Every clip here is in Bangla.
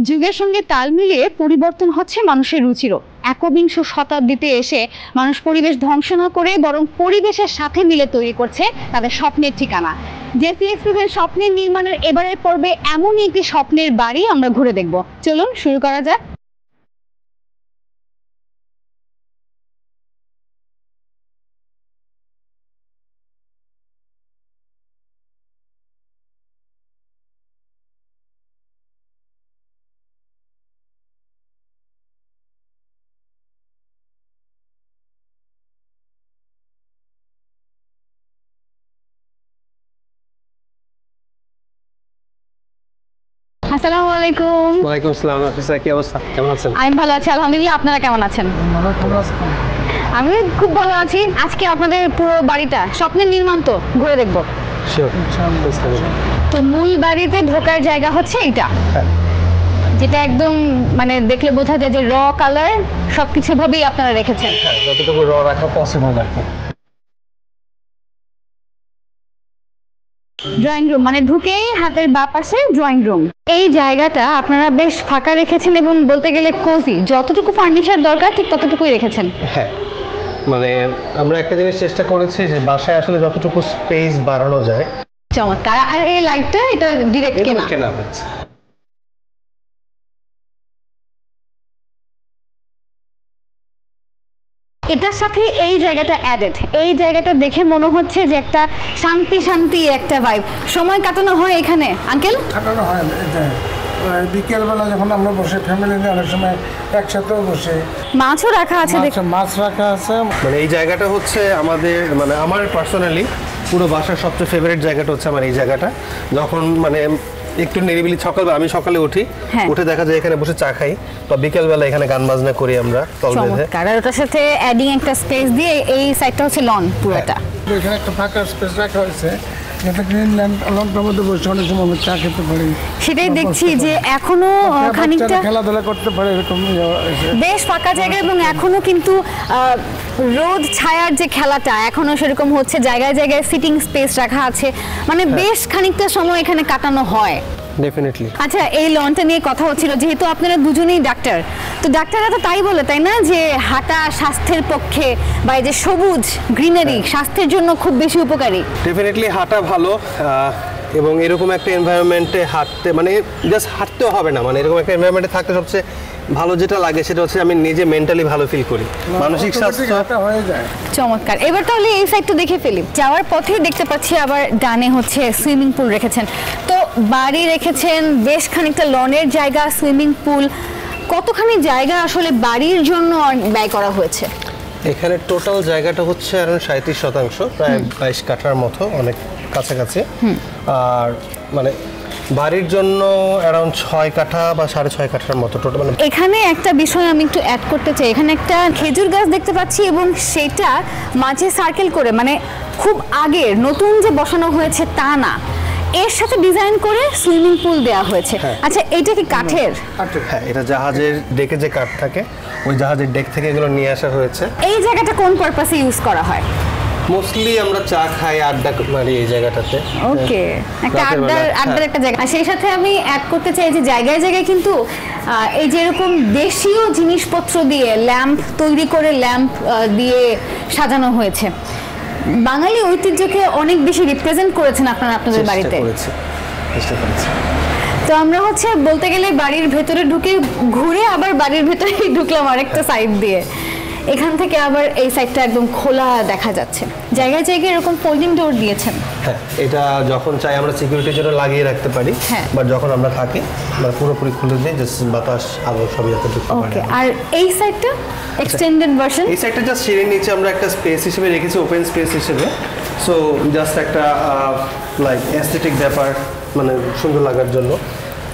যুগের সঙ্গে তাল মিলিয়ে পরিবর্তন হচ্ছে মানুষের রুচিরও। একবিংশ শতাব্দীতে এসে মানুষ পরিবেশ ধ্বংস না করে বরং পরিবেশের সাথে মিলে তৈরি করছে তাদের স্বপ্নের ঠিকানা। জেসি এক্সক্লুসিভ স্বপ্নের নির্মাণের এবারের পর্বে এমনই একটি স্বপ্নের বাড়ি আমরা ঘুরে দেখব। চলুন শুরু করা যাক। আসসালামু আলাইকুম। ওয়ালাইকুম আসসালাম। আফিসা, কি অবস্থা? কেমন আছেন? আমি ভালো আছি আলহামদুলিল্লাহ। আপনারা কেমন আছেন? আমি খুব ভালো আছি। আজকে আপনাদের পুরো বাড়িটা স্বপ্নের নির্মাণ তো ঘুরে দেখবো। শিওর। তো মূল বাড়িতে ঢোকার জায়গা হচ্ছে এটা, যেটা একদম মানে দেখলে বোঝা যায় যে র কালার সবকিছু ভাবেই আপনারা রেখেছেন। যতটুকু র রাখা পসিবল আর কি। ড্রয়িং রুম মানে ঢুকেই হাতের বাঁ পাশে ড্রয়িং রুম। এই জায়গাটা আপনারা বেশ ফাঁকা রেখেছেন এবং বলতে গেলে কোজি, যতটুকু ফার্নিচার দরকার ঠিক ততটুকুই রেখেছেন। হ্যাঁ, মানে আমরা একটা জিনিস চেষ্টা করেছি যে বাসায় আসলে যতটুকু স্পেস বাড়ানো যায়। চমৎকার। আর এই লাইটটা এটা ডিরেক্ট কেনা হচ্ছে। এটার সাথে এই জায়গাটা অ্যাডেড। এই জায়গাটা দেখে মনে হচ্ছে যে একটা শান্তি শান্তি একটা ভাইব। সময় কাটানো হয় এখানে আঙ্কেল? কাটানো হয় বিকেলবেলা যখন আমরা বসে ফ্যামিলি নিয়ে অনেক সময় একসাথেও বসে। মাছও রাখা আছে, মাছ রাখা আছে। মানে এই জায়গাটা হচ্ছে আমাদের, মানে আমার পার্সোনালি পুরো বাসার সবচেয়ে ফেভারিট জায়গাটা হচ্ছে আমার এই জায়গাটা। যখন মানে একটু নিরিবিলি আমি সকালে উঠি, উঠে দেখা যায় এখানে বসে চা খাই, বা বিকেলবেলা এখানে গান বাজনা করি আমরা তল বেঁধে। আর ওটার সাথে অ্যাডিং একটা স্পেস দিয়ে এই সাইডটা হচ্ছে লন পুরোটা। এখানে একটা ফাঁকা স্পেস রাখা হয়েছে, যেটা গ্রিনল্যান্ড লনটার মধ্যে বসে অনেক সময় আমি চা খেতে পারি। সেটাই দেখছি যে এখনো খানিকটা খেলাধুলা করতে পারে এরকম বেশ ফাঁকা জায়গা, এবং এখনো কিন্তু রোদ ছায়ার যে খেলাটা এখনো সেরকম হচ্ছে। জায়গায় জায়গায় সিটিং স্পেস রাখা আছে, মানে বেশ খানিকটা সময় এখানে কাটানো হয়। ডেফিনেটলি। আচ্ছা, এই লনটা নিয়ে কথা হচ্ছিল, যেহেতু আপনারা দুজনেই ডাক্তার, তো ডাক্তাররা তো তাই বলে তাই না, যে হাঁটা স্বাস্থ্যের পক্ষে বা এই যে সবুজ গ্রিনারি স্বাস্থ্যের জন্য খুব বেশি উপকারী। ডেফিনেটলি হাঁটা ভালো, এবং এরকম একটা এনভায়রনমেন্টে হাঁটতে, মানে জাস্ট হাঁটতেও হবে না, মানে এরকম একটা এনভায়রনমেন্টে থাকতে সবচেয়ে ভালো যেটা লাগে সেটা হচ্ছে আমি নিজে মেন্টালি ভালো ফিল করি, মানসিক স্বাস্থ্য হয়ে যায়। চমৎকার। এবার তাহলে এই সাইডটা দেখে ফেলি। যাওয়ার পথেই দেখতে পাচ্ছি আবার ডানে হচ্ছে সুইমিং পুল রেখেছেন। তো বাড়ি রেখেছেন, বেশ খানিকটা লনের জায়গা, সুইমিং পুল। কতখানি জায়গা আসলে বাড়ির জন্য ব্যয় করা হয়েছে? এখানে টোটাল জায়গাটা হচ্ছে আরো 37%, প্রায় 22 কাঠার মতো, অনেক কাছাকাছি। আর মানে বাড়ির জন্য অ্যারাউন্ড 6 কাঠা বা 6.5 কাঠার মতো টোটাল। এখানে একটা বিষয় আমি একটু অ্যাড করতে চাই। এখানে একটা খেজুর গাছ দেখতে পাচ্ছি, এবং সেটা মাঝে সার্কেল করে, মানে খুব আগের নতুন যে বসানো হয়েছে তা না, এর সাথে ডিজাইন করে সুইমিং পুল দেওয়া হয়েছে। আচ্ছা, এটা কি কাঠের? হ্যাঁ, এটা জাহাজের ডেকে যে কাঠ থাকে, ওই জাহাজের ডেক থেকে এগুলো নিয়ে আসা হয়েছে। এই জায়গাটা কোন পারপাসে ইউজ করা হয়? মোস্টলি আমরা চা খাই, আড্ডা মারি এই জায়গাটাতে। ওকে, একটা আড্ডার একটা জায়গা। আর সেই সাথে আমি অ্যাড করতে চাই যে জায়গায় জায়গায় কিন্তু এই যেরকম দেশীয় জিনিসপত্র দিয়ে ল্যাম্প তৈরি করে, ল্যাম্প দিয়ে সাজানো হয়েছে। বাঙালি ঐতিহ্যকে অনেক বেশি রিপ্রেজেন্ট করেছেন আপনারা আপনাদের বাড়িতে। চেষ্টা করেছি। তো আমরা হচ্ছে বলতে গেলে বাড়ির ভেতরে ঢুকে ঘুরে আবার বাড়ির ভেতরে ঢুকলাম আরেকটা সাইড দিয়ে। এখান থেকে আবার এই সাইডটা একদম খোলা দেখা যাচ্ছে। জায়গায় জায়গায় এরকম ফোল্ডিং ডোর দিয়েছেন। হ্যাঁ, এটা যখন চাই আমরা সিকিউরিটির জন্য লাগিয়ে রাখতে পারি, বা যখন আমরা থাকি আমরা পুরোপুরি খুলে দিই, জাস্ট বাতাস আলো সব যাতে ঢুকতে পারে। ওকে, আর এই সাইডটা এক্সটেন্ডেড ভার্সন। এই সাইডটা জাস্ট সিঁড়ির নিচে আমরা একটা স্পেস হিসেবে রেখেছি, ওপেন স্পেস হিসেবে। সো জাস্ট একটা লাইক অ্যাস্থেটিক ব্যাপার, মানে সুন্দর লাগার জন্য।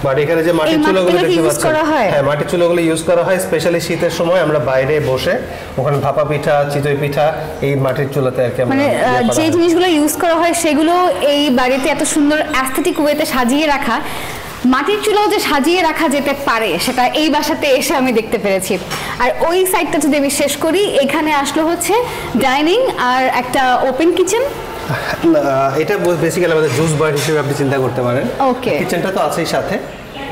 বাট এখানে যে মাটির চুলাগুলো দেখতে পাচ্ছেন, হ্যাঁ, মাটির চুলাগুলো ইউজ করা হয় স্পেশালি শীতের সময়। আমরা বাইরে বসে ওখানে ভাপা পিঠা, চিতই পিঠা এই মাটির চুলাতে আর কি, মানে যে জিনিসগুলো ইউজ করা হয় সেগুলো এই বাড়িতে এত সুন্দর অ্যাস্থেটিক ওয়েতে সাজিয়ে রাখা। মাটির চুলাও যে সাজিয়ে রাখা যেতে পারে সেটা এই বাসাতে এসে আমি দেখতে পেরেছি। আর ওই সাইডটা যদি আমি শেষ করি, এখানে আসলো হচ্ছে ডাইনিং আর একটা ওপেন কিচেন। এটা বেসিক্যালি আমাদের জুস বার হিসেবে আপনি চিন্তা করতে পারেন। ওকে, কিচেনটা তো আছেই সাথে,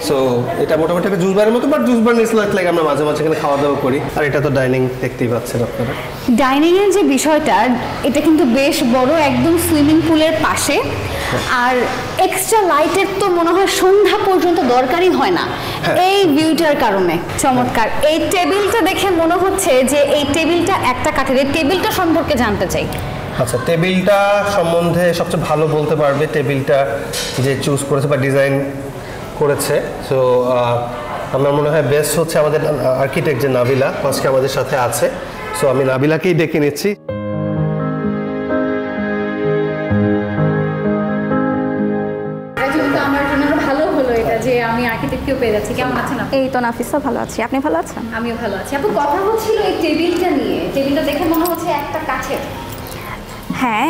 সো এটা মোটামুটি একটা জুস বারের মতো, but juice bar is like আমরা মাঝে মাঝে এখানে খাওয়া দাওয়া করি। আর এটা তো ডাইনিং দেখতেই পাচ্ছেন আপনারা। ডাইনিং এর যে বিষয়টা, এটা কিন্তু বেশ বড়, একদম সুইমিং পুলের পাশে। আর এক্সট্রা লাইটের তো মনে হয় সন্ধ্যা পর্যন্ত দরকারই হয় না এই ভিউটার কারণে। চমৎকার। এই টেবিলটা দেখে মনে হচ্ছে যে এই টেবিলটা একটা কাঠের। এই টেবিলটা সম্পর্কে জানতে চাই। আচ্ছা, টেবিলটা সম্বন্ধে সবচেয়ে ভালো বলতে পারবে টেবিলটা যে চুজ করেছে বা ডিজাইন করেছে। সো আমার মনে হয় বেস্ট হচ্ছে আমাদের আর্কিটেক্ট যে নাবিলা, আজকে আমাদের সাথে আছে। সো আমি নাবিলাকেই ডেকে নিচ্ছি। আমার জন্য ভালো হলো এটা যে আমি আর্কিটেক্টকেও পেয়ে যাচ্ছি। কেমন আছেন আপনি? এই তো নাফিসা, ভালো আছি। আপনি ভালো আছেন? আমিও ভালো আছি। আপু, কথা হচ্ছিল এই টেবিলটা নিয়ে। টেবিলটা দেখে মনে হচ্ছে একটা কাঠের। হ্যাঁ,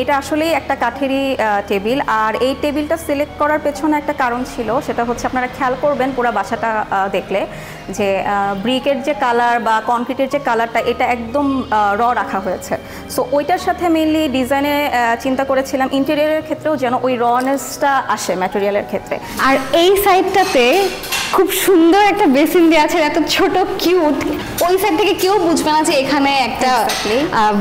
এটা আসলেই একটা কাঠেরই টেবিল। আর এই টেবিলটা সিলেক্ট করার পেছনে একটা কারণ ছিল, সেটা হচ্ছে আপনারা খেয়াল করবেন পুরো বাসাটা দেখলে যে ব্রিকের যে কালার বা কনক্রিটের যে কালারটা, এটা একদম র রাখা হয়েছে। সো ওইটার সাথে মেইনলি ডিজাইনে চিন্তা করেছিলাম ইন্টেরিয়রের ক্ষেত্রেও যেন ওই রনেসটা আসে ম্যাটেরিয়ালের ক্ষেত্রে। আর এই সাইডটাতে খুব সুন্দর একটা বেসিন দেওয়া আছে, এত ছোট কিউট। ওই সাইড থেকে কেউ বুঝবে না যে এখানে একটা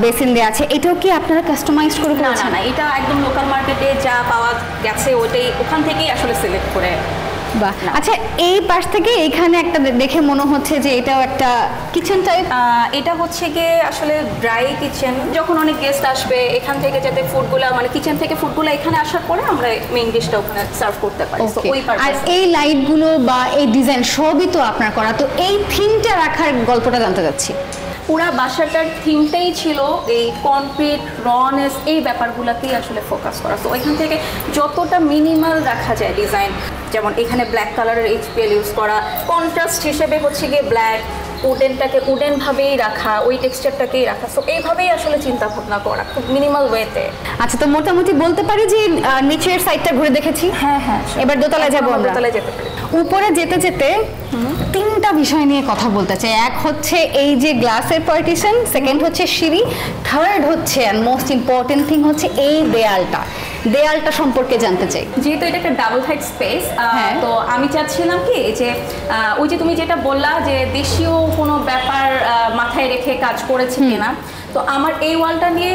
বেসিন দেওয়া আছে। এটাও কি আপনারা কাস্টমাইজ করে করেছেন? না, এটা একদম লোকাল মার্কেটে যা পাওয়া গেছে ওইটাই, ওখান থেকেই আসলে সিলেক্ট করে। বাহ। আচ্ছা, এই পাশ থেকে এখানে একটা দেখে মনে হচ্ছে যে এটাও একটা কিচেন টাইপ। এটা হচ্ছে গিয়ে আসলে ড্রাই কিচেন। যখন অনেক গেস্ট আসবে এখান থেকে যাতে ফুডগুলো, মানে কিচেন থেকে ফুডগুলো এখানে আসার পরে আমরা মেইন ডিশটা ওখানে সার্ভ করতে পারি। So, ওই আর এই লাইটগুলো বা এই ডিজাইন সবই তো আপনার করা। তো এই থিমটা রাখার গল্পটা জানতে চাচ্ছি। পুরা বাসাটার থিমটাই ছিল এই কনক্রিট, রনেস, এই ব্যাপারগুলোতেই আসলে ফোকাস করা। তো ওইখান থেকে যতটা মিনিমাল রাখা যায় ডিজাইন, যেমন এখানে ব্ল্যাক কালারের এইচপিএল ইউজ করা, কন্ট্রাস্ট হিসেবে হচ্ছে গিয়ে ব্ল্যাক, উডেনটাকে উডেনভাবেই রাখা, ওই টেক্সচারটাকেই রাখা। সো এইভাবেই আসলে চিন্তা ভাবনা করা খুব মিনিমাল ওয়েতে। আচ্ছা, তো মোটামুটি বলতে পারি যে নিচের সাইডটা ঘুরে দেখেছি। হ্যাঁ, এবার দোতলায় যাবো আমরা। দোতলায় যেতে পারি। উপরে যেতে যেতে তিনটা বিষয় নিয়ে কথা বলতে চাই। এক হচ্ছে এই যে গ্লাসের পার্টিশন, সেকেন্ড হচ্ছে সিঁড়ি, থার্ড হচ্ছে এন্ড মোস্ট ইম্পর্টেন্ট থিং হচ্ছে এই দেয়ালটা সম্পর্কে জানতে চাই। যেহেতু এটা একটা ডাবল হাইট স্পেস, তো আমি চাচ্ছিলাম কি যে ওই যে তুমি যেটা বললা যে দেশীয় কোনো ব্যাপার মাথায় রেখে কাজ করেছে কিনা, তো আমার এই ওয়ালটা নিয়ে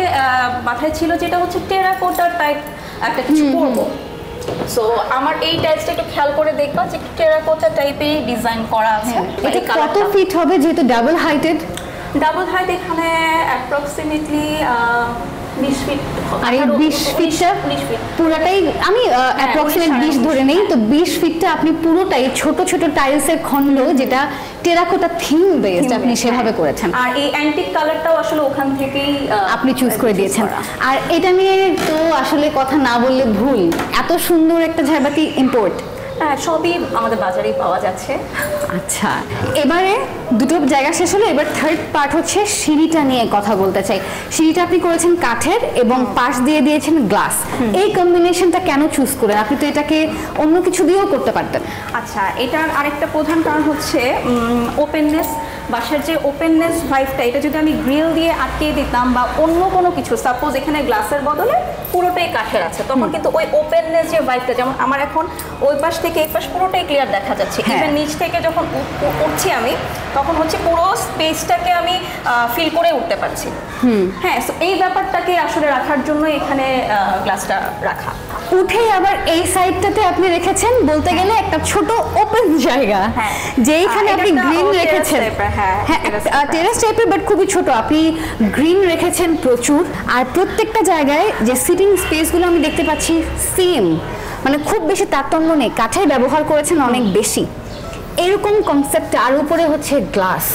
মাথায় ছিল যেটা হচ্ছে টেরাকোটার টাইপ একটা কিছু করবো। সো আমার এই টাইপসটা একটু খেয়াল করে দেখবা যে টেরাকোটা টাইপের ডিজাইন করা আছে। এটা কত ফিট হবে যেহেতু ডাবল হাইটেড? ডাবল হাইট এখানে অ্যাপ্রক্সিমেটলি 20 ফিট। আর এই 20 ফিটটা পুরোটাই আমি অ্যাপ্রক্সিমেট 20 ধরে নেই, তো 20 ফিটটা আপনি পুরোটাই ছোট ছোট টাইলসের খণ্ড, যেটা টেরাকোটা থিম বেসড আপনি সেভাবে করেছেন। আর এই অ্যান্টিক কালারটাও আসলে ওখান থেকেই আপনি চুজ করে দিয়েছেন। আর এটা নিয়ে তো আসলে কথা না বললে ভুল, এত সুন্দর একটা ঝাড়বাতি ইম্পোর্ট। হ্যাঁ, সবই আমাদের বাজারেই পাওয়া যাচ্ছে। আচ্ছা, এবারে দুটো জায়গা শেষ হলো, এবার থার্ড পার্ট হচ্ছে সিঁড়িটা নিয়ে কথা বলতে চাই। সিঁড়িটা আপনি করেছেন কাঠের এবং পাশ দিয়ে দিয়েছেন গ্লাস। এই কম্বিনেশনটা কেন চুজ করেন? আপনি তো এটাকে অন্য কিছু দিয়েও করতে পারতেন। আচ্ছা, এটার আরেকটা প্রধান কারণ হচ্ছে ওপেননেস। বাসার যে ওপেননেস ভাইবটা, এটা যদি আমি গ্রিল দিয়ে আটকিয়ে দিতাম বা অন্য কোনো কিছু, সাপোজ এখানে গ্লাসের বদলে পুরোটাই কাঠের আছে, তখন কিন্তু ওই ওপেননেস যে ভাইবটা, যেমন আমার এখন ওই পাশ থেকে এই পাশ পুরোটাই ক্লিয়ার দেখা যাচ্ছে, ইভেন নিচ থেকে যখন উঠছি আমি তখন হচ্ছে পুরো স্পেসটাকে আমি ফিল করে উঠতে পারছি। হ্যাঁ, সো এই ব্যাপারটাকে আসলে রাখার জন্য এখানে গ্লাসটা রাখা। উঠে আবার এই সাইডটাতে আপনি রেখেছেন বলতে গেলে একটা ছোট ওপেন জায়গা, যেখানে আপনি গ্রিন রেখেছেন। হ্যাঁ, টেরেস টাইপের, বাট খুবই ছোট। আপনি গ্রিন রেখেছেন প্রচুর, আর প্রত্যেকটা জায়গায় যে সিটিং স্পেসগুলো আমি দেখতে পাচ্ছি সেম, মানে খুব বেশি তারতম্য নেই, কাঠের ব্যবহার করেছেন অনেক বেশি। এরকম কনসেপ্ট, আর উপরে হচ্ছে গ্লাস,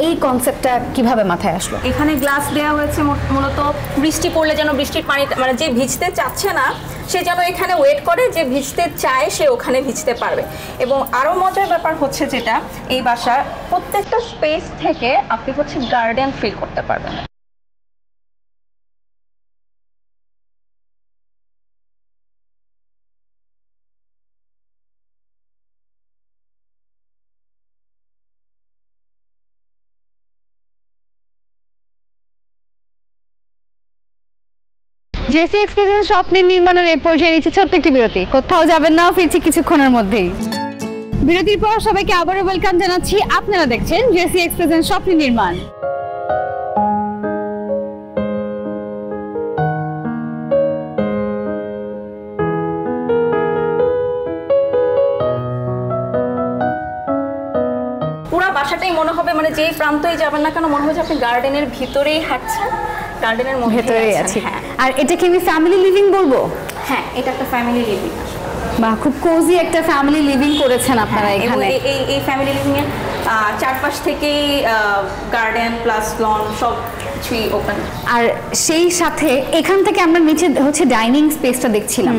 এই কনসেপ্টটা কিভাবে মাথায় আসলো? এখানে গ্লাস দেওয়া হয়েছে মূলত বৃষ্টি পড়লে যেন বৃষ্টির পানি, মানে যে ভিজতে চাচ্ছে না সে যেন এখানে ওয়েট করে, যে ভিজতে চায় সে ওখানে ভিজতে পারবে। এবং আরও মজার ব্যাপার হচ্ছে যেটা, এই বাসার প্রত্যেকটা স্পেস থেকে আপনি হচ্ছে গার্ডেন ফিল করতে পারবেন। জেসি এক্সপিরিয়েন্স স্বপ্নের নির্মাণের এই পর্যায়ে নিচ্ছে ছোট্ট একটি বিরতি। কোথাও যাবেন না, ফিরছি কিছুক্ষণের মধ্যেই। বিরতির পর সবাইকে আবারও ওয়েলকাম জানাচ্ছি। আপনারা দেখছেন জেসি এক্সপ্রেস স্বপ্ন নির্মাণ। পুরো বাসাটাই মনে হবে মানে যেই প্রান্তই যাবেন না কেন মনে হয় যে আপনি গার্ডেনের ভিতরেই হাঁটছেন, গার্ডেনের ভেতরেই আছি। হ্যাঁ, আর এটা কি আমি ফ্যামিলি লিভিং বলবো? হ্যাঁ এটা একটা ফ্যামিলি লিভিং। বা খুব কোজি একটা ফ্যামিলি লিভিং করেছেন আপনারা এখানে। এই ফ্যামিলি লিভিং এর চারপাশ থেকেই গার্ডেন প্লাস লন সব কিছুই ওপেন। আর সেই সাথে এখান থেকে আমরা নিচে হচ্ছে ডাইনিং স্পেসটা দেখছিলাম,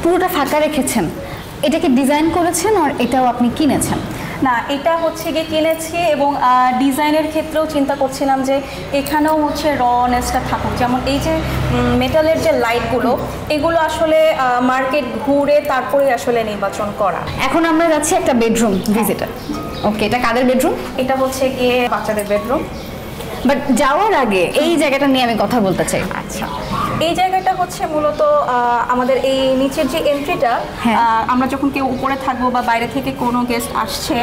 পুরোটা ফাঁকা রেখেছেন। এটাকে ডিজাইন করেছেন আর এটাও আপনি কিনেছেন? না, এটা হচ্ছে গিয়ে কিনেছি এবং ডিজাইনের ক্ষেত্রেও চিন্তা করছিলাম যে এখানেও হচ্ছে রনেসটা থাকুক। যেমন এই যে মেটালের যে লাইটগুলো এগুলো আসলে মার্কেট ঘুরে তারপরে আসলে নির্বাচন করা। এখন আমরা যাচ্ছি একটা বেডরুম ভিজিটার। ওকে, এটা কাদের বেডরুম? এটা হচ্ছে গিয়ে বাচ্চাদের বেডরুম। বাট যাওয়ার আগে এই জায়গাটা নিয়ে আমি কথা বলতে চাই। আচ্ছা, এই জায়গাটা হচ্ছে মূলত আমাদের এই নিচের যে এন্ট্রিটা, আমরা যখন কেউ উপরে থাকবো বা বাইরে থেকে কোনো গেস্ট আসছে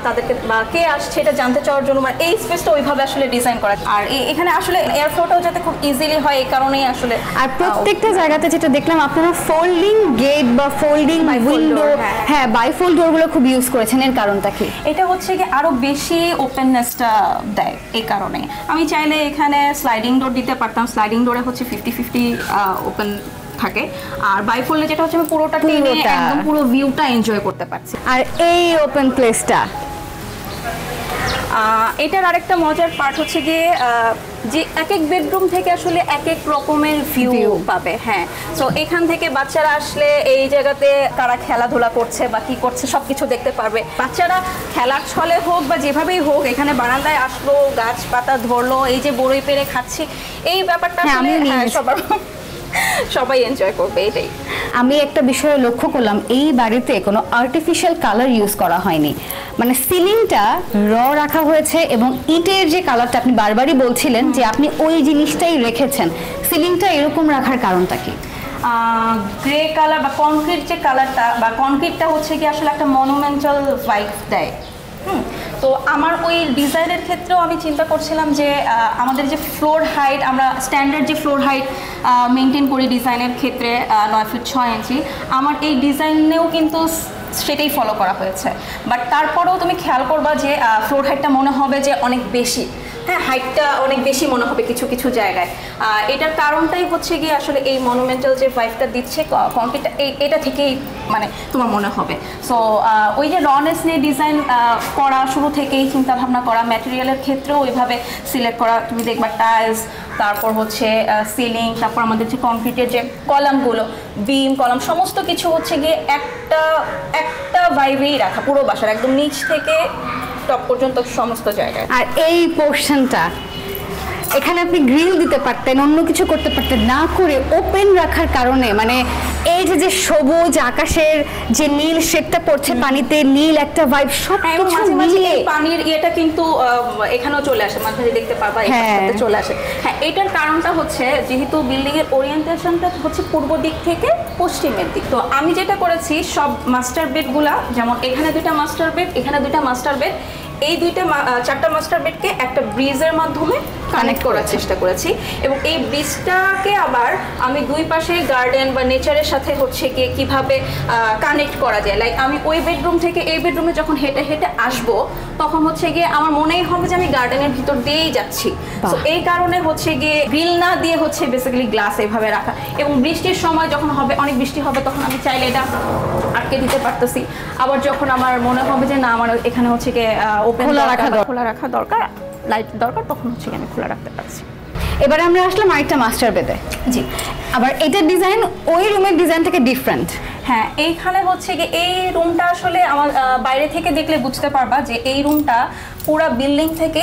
তাদেরকে বা কে আসছে এটা জানতে চাওয়ার জন্য মানে এই স্পেসটা ওইভাবে আসলে ডিজাইন করা। আর এখানে আসলে এয়ারফ্লোটাও যাতে খুব ইজিলি হয় এই কারণেই আসলে। আর প্রত্যেকটা জায়গাতে যেটা দেখলাম আপনারা ফোল্ডিং গেট বা ফোল্ডিং উইন্ডো, হ্যাঁ বাইফোল্ড ডোরগুলো খুব ইউজ করেছেন। এর কারণটা কি? এটা হচ্ছে কি আরো বেশি ওপেননেসটা দেয় এই কারণে। আমি চাইলে এখানে স্লাইডিং ডোর দিতে পারতাম। স্লাইডিং ডোরে হচ্ছে 50-50 ওপেন থাকে, আর বাইফোল্ডে যেটা হচ্ছে আমি পুরোটা টেনে একদম পুরো ভিউটা এনজয় করতে পারছি। আর এই ওপেন প্লেসটা, এটার আরেকটা মজার পার্ট হচ্ছে গিয়ে যে এক এক বেডরুম থেকে আসলে এক এক রকমের ভিউ পাবে। হ্যাঁ, তো এখান থেকে বাচ্চারা আসলে এই জায়গাতে তারা খেলাধুলা করছে বা কি করছে সবকিছু দেখতে পারবে। বাচ্চারা খেলার ছলে হোক বা যেভাবেই হোক এখানে বারান্দায় আসলো, গাছপাতা ধরলো, এই যে বড়ই পেড়ে খাচ্ছি, এই ব্যাপারটা সবাই এনজয় করবে। এটাই আমি একটা বিষয়ে লক্ষ্য করলাম, এই বাড়িতে কোনো আর্টিফিশিয়াল কালার ইউজ করা হয়নি। মানে সিলিংটা র রাখা হয়েছে এবং ইটের যে কালারটা আপনি বারবারই বলছিলেন যে আপনি ওই জিনিসটাই রেখেছেন। সিলিংটা এরকম রাখার কারণটা কি? গ্রে কালার বা কনক্রিট যে কালারটা বা কনক্রিটটা হচ্ছে কি আসলে একটা মনুমেন্টাল ভাইব দেয়। তো আমার ওই ডিজাইনের ক্ষেত্রেও আমি চিন্তা করছিলাম যে আমাদের যে ফ্লোর হাইট, আমরা স্ট্যান্ডার্ড যে ফ্লোর হাইট মেনটেন করি ডিজাইনের ক্ষেত্রে 9 ফিট 6 ইঞ্চি, আমার এই ডিজাইনেও কিন্তু সেটাই ফলো করা হয়েছে। বাট তারপরেও তুমি খেয়াল করবা যে ফ্লোর হাইটটা মনে হবে যে অনেক বেশি, হ্যাঁ হাইটটা অনেক বেশি মনে হবে কিছু কিছু জায়গায়। এটার কারণটাই হচ্ছে গিয়ে আসলে এই মনুমেন্টাল যে ভাইবটা দিচ্ছে কনক্রিটটা, এটা থেকেই মানে তোমার মনে হবে। সো ওই যে রনেস নিয়ে ডিজাইন করা শুরু থেকেই চিন্তা ভাবনা করা, ম্যাটেরিয়ালের ক্ষেত্রেও ওইভাবে সিলেক্ট করা। তুমি দেখবা টাইলস, তারপর হচ্ছে সিলিং, তারপর আমাদের যে কনক্রিটের যে কলামগুলো, বিম কলাম সমস্ত কিছু হচ্ছে গিয়ে একটা ভাইবেই রাখা পুরো বাসার একদম নিচ থেকে টপ পর্যন্ত সমস্ত জায়গায়। আর এই পোর্শনটা এখানে আপনি গ্রিল দিতে পারতেন, অন্য কিছু করতে পারতেন, না করে ওপেন রাখার কারণে মানে এই যে সবুজ আকাশের যে নীল শেডটা পড়ছে পানিতে, নীল একটা ভাইব সব কিছু মিলিয়ে পানির ইয়েটা কিন্তু এখানেও চলে আসে, মাঝে মাঝে দেখতে পারবা এখানে চলে আসে। হ্যাঁ, এটার কারণটা হচ্ছে যেহেতু বিল্ডিং এর ওরিয়েন্টেশনটা হচ্ছে পূর্ব দিক থেকে পশ্চিমের দিক। তো আমি যেটা করেছি সব মাস্টার বেডগুলা, যেমন এখানে 2টা মাস্টার বেড, এখানে 2টা মাস্টার বেড, এই 4টা মাস্টার বেডকে একটা ব্রিজের মাধ্যমে কানেক্ট করার চেষ্টা করেছি। এবং এই ব্রিজটাকে আবার আমি দুই পাশে গার্ডেন বা নেচারের সাথে হচ্ছে গিয়ে কিভাবে কানেক্ট করা যায়। লাইক আমি ওই বেডরুম থেকে এই বেডরুমে যখন হেঁটে হেঁটে আসবো তখন হচ্ছে গিয়ে আমার মনেই হবে যে আমি গার্ডেনের ভিতর দিয়েই যাচ্ছি। তো এই কারণে হচ্ছে গিয়ে গ্রিল না দিয়ে হচ্ছে বেসিক্যালি গ্লাস এভাবে রাখা। এবং বৃষ্টির সময় যখন হবে, অনেক বৃষ্টি হবে, তখন আমি চাইলে এটা আটকে দিতে পারতেছি। আবার যখন আমার মনে হবে যে না আমার এখানে হচ্ছে গিয়ে খোলা রাখা দরকার, লাইট দরকার, তখন হচ্ছে আমি খোলা রাখতে পারছি। এবারে আমরা আসলাম আরেকটা মাস্টার বেডে। জি, আবার এটার ডিজাইন ওই রুমের ডিজাইন থেকে ডিফারেন্ট। হ্যাঁ, এইখানে হচ্ছে কি এই রুমটা আসলে আমার বাইরে থেকে দেখলে বুঝতে পারবা যে এই রুমটা পুরো বিল্ডিং থেকে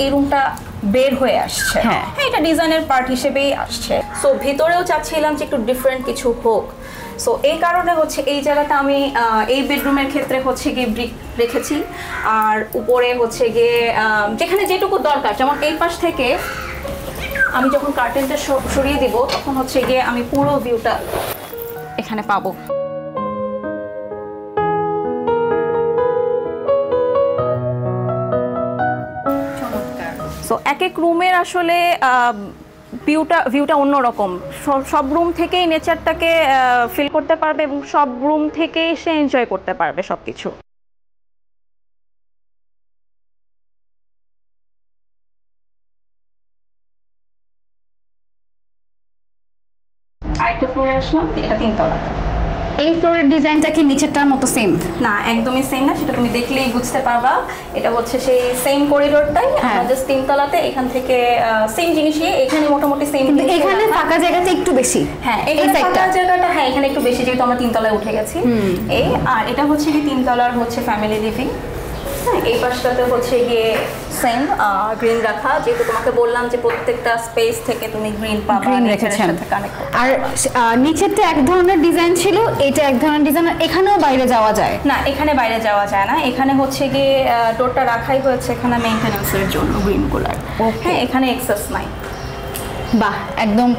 এই রুমটা বের হয়ে আসছে। হ্যাঁ, এটা ডিজাইনের পার্ট হিসেবেই আসছে। সো ভিতরেও চাচ্ছিলাম যে একটু ডিফারেন্ট কিছু হোক। সো এই কারণে হচ্ছে এই জায়গাটা আমি এই বেডরুমের ক্ষেত্রে হচ্ছে গিয়ে ব্রিক রেখেছি। আর উপরে হচ্ছে গিয়ে যেখানে যেটুকু দরকার, যেমন এই পাশ থেকে আমি যখন কার্টেনটা সরিয়ে দিব তখন হচ্ছে গিয়ে আমি পুরো ভিউটা এখানে পাবো। এক রুমের আসলে ভিউটা অন্যরকম। সব রুম থেকেই নেচারটাকে ফিল করতে পারবে এবং সব রুম থেকেই সে এনজয় করতে পারবে সবকিছু। আরেকটা ফ্লোরে আসলাম, এটা 3 তলা। এই ফ্লোরের ডিজাইনটা কি নিচেরটার মতো সেম? না, একদমই সেম না, সেটা তুমি দেখলেই বুঝতে পারবা। এটা হচ্ছে সেই সেম করিডোরটাই, আমরা জাস্ট 3 তলাতে এখান থেকে সেম জিনিসই, এখানে মোটামুটি সেম। কিন্তু এখানে ফাঁকা জায়গাটা একটু বেশি। হ্যাঁ, এখানে ফাঁকা জায়গাটা, হ্যাঁ এখানে একটু বেশি, যেহেতু আমরা 3 তলায় উঠে গেছি। এই আর এটা হচ্ছে কি 3 তলার হচ্ছে ফ্যামিলি লিভিং। হ্যাঁ, এই পাশটাতে হচ্ছে গিয়ে সেম গ্রিন রাখা, যেহেতু তোমাকে বললাম যে প্রত্যেকটা স্পেস থেকে তুমি গ্রিন পাবা, গ্রিন রেখেছেন। আর নিচেরটা এক ধরনের ডিজাইন ছিল, এটা এক ধরনের ডিজাইন। এখানেও বাইরে যাওয়া যায় না? এখানে বাইরে যাওয়া যায় না, এখানে হচ্ছে গিয়ে ডোরটা রাখাই হয়েছে এখানে মেইনটেনেন্সের জন্য, গ্রিন কালার। হ্যাঁ, এখানে এক্সেস নাই। বাহ, একদম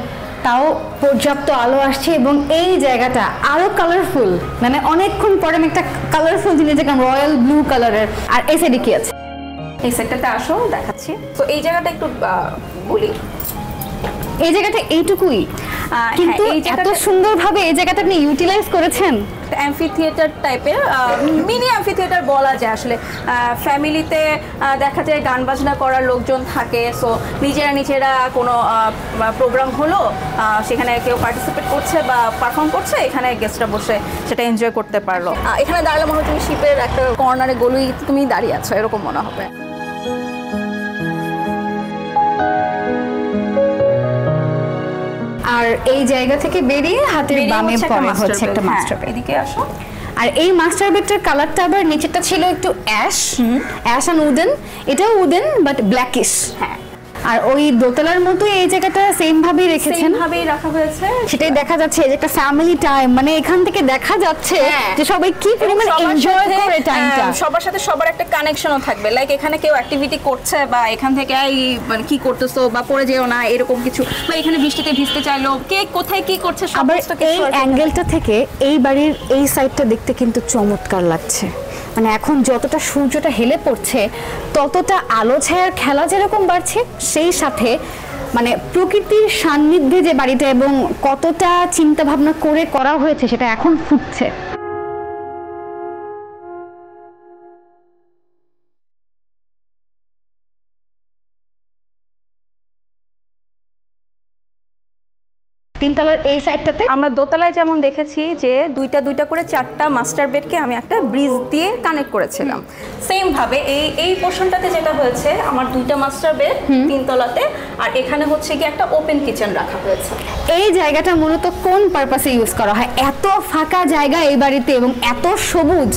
তাও পর্যাপ্ত আলো আসছে এবং এই জায়গাটা আরো কালারফুল, মানে অনেকক্ষণ পরে আমি একটা কালারফুল জিনিস দেখলাম, রয়্যাল ব্লু কালারের। আর এই সাইডে কি আছে? এই সেটটাতে আসো, দেখাচ্ছি। তো এই জায়গাটা একটু বলি, এই জায়গাটা এইটুকুই, কিন্তু এত সুন্দরভাবে এই জায়গাটা আপনি ইউটিলাইজ করেছেন। অ্যাম্ফি থিয়েটার টাইপের, মিনি অ্যাম্ফি থিয়েটার বলা যায় আসলে। ফ্যামিলিতে দেখা যায় গান বাজনা করার লোকজন থাকে, সো নিজেরা কোনো প্রোগ্রাম হলো, সেখানে কেউ পার্টিসিপেট করছে বা পারফর্ম করছে, এখানে গেস্টরা বসে সেটা এনজয় করতে পারলো। এখানে দাঁড়ালে মনে হয় তুমি শিপের একটা কর্নারে গলুই তুমি দাঁড়িয়ে আছো, এরকম মনে হবে। আর এই জায়গা থেকে বেরিয়ে হাতের বামে পড়ে হচ্ছে একটা মাস্টার বেড। এদিকে আসো। আর এই মাস্টার বেডটার কালারটা আবার নিচেরটা ছিল একটু অ্যাশ অ্যান্ড উডেন, এটাও উডেন বাট ব্ল্যাকিশ। হ্যাঁ, আর ওই দোতলার মতো এই জায়গাটা সেম ভাবেই রেখেছেন, ভাবেই রাখা হয়েছে। সেটাই দেখা যাচ্ছে যে একটা ফ্যামিলি টাইম, মানে এখান থেকে দেখা যাচ্ছে যে সবাই কি পরিমাণ এনজয় করে টাইমটা। সবার সাথে সবার একটা কানেকশনও থাকবে, লাইক এখানে কেউ অ্যাক্টিভিটি করছে বা এখান থেকে এই মানে কি করতেছো বা পড়ে যেও না এরকম কিছু, বা এখানে বৃষ্টিতে ভিজতে চাইলো, কে কোথায় কি করছে আবার এই অ্যাঙ্গেলটা থেকে এই বাড়ির এই সাইডটা দেখতে কিন্তু চমৎকার লাগছে। মানে এখন যতটা সূর্যটা হেলে পড়ছে ততটা আলো ছায়ার খেলা যেরকম বাড়ছে, সেই সাথে মানে প্রকৃতির সান্নিধ্যে যে বাড়িটা এবং কতটা চিন্তা ভাবনা করে করা হয়েছে সেটা এখন ফুটছে। তিনতলার এই সাইডটাতে আমরা দোতলায় যেমন দেখেছি যে দুইটা করে 4টা মাস্টার বেডকে আমি একটা ব্রিজ দিয়ে কানেক্ট করেছিলাম, সেম ভাবে এই পোর্শনটাতে যেটা হয়েছে আমার 2টা মাস্টার বেড 3 তলাতে, আর এখানে হচ্ছে কি একটা ওপেন কিচেন রাখা হয়েছে। এই জায়গাটা মূলত কোন পারপাসে ইউজ করা হয়? এত ফাঁকা জায়গা এই বাড়িতে এবং এত সবুজ,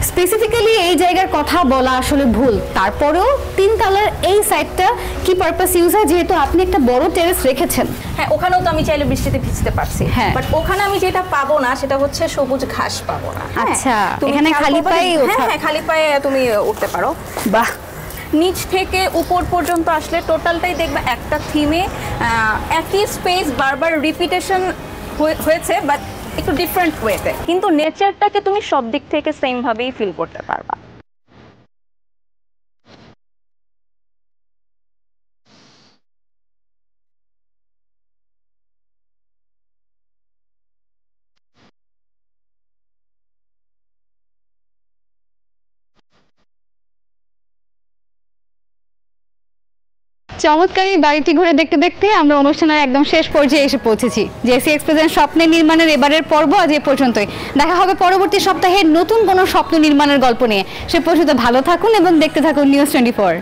স্পেসিফিক্যালি এই জায়গার কথা বলা আসলে ভুল, তারপরেও 3 তলার এই সাইডটা কি পারপাস ইউজ হয়? যেহেতু আপনি একটা বড় টেরেস রেখেছেন। হ্যাঁ, ওখানেও তো আমি চাইলে বৃষ্টিতে ভিজতে পারছি, হ্যাঁ, বাট ওখানে আমি যেটা পাবো না সেটা হচ্ছে সবুজ ঘাস পাবো না। আচ্ছা, এখানে খালি পায়ে হ্যাঁ, খালি পায়ে তুমি উঠতে পারো। বাহ, নিচ থেকে উপর পর্যন্ত আসলে টোটালটাই দেখবে একটা থিমে একই স্পেস বারবার রিপিটেশন হয়েছে, বাট একটু ডিফারেন্ট ওয়েতে, কিন্তু নেচারটাকে তুমি সব দিক থেকে সেম ভাবেই ফিল করতে পারবা। চমৎকার এই বাড়িটি ঘুরে দেখতে দেখতে আমরা অনুষ্ঠানের একদম শেষ পর্যায়ে এসে পৌঁছেছি। জেসি এক্সপ্রেসের স্বপ্নের নির্মাণের এবারের পর্ব আজ এ পর্যন্তই। দেখা হবে পরবর্তী সপ্তাহে নতুন কোনো স্বপ্ন নির্মাণের গল্প নিয়ে। সে পর্যন্ত ভালো থাকুন এবং দেখতে থাকুন নিউজ 24।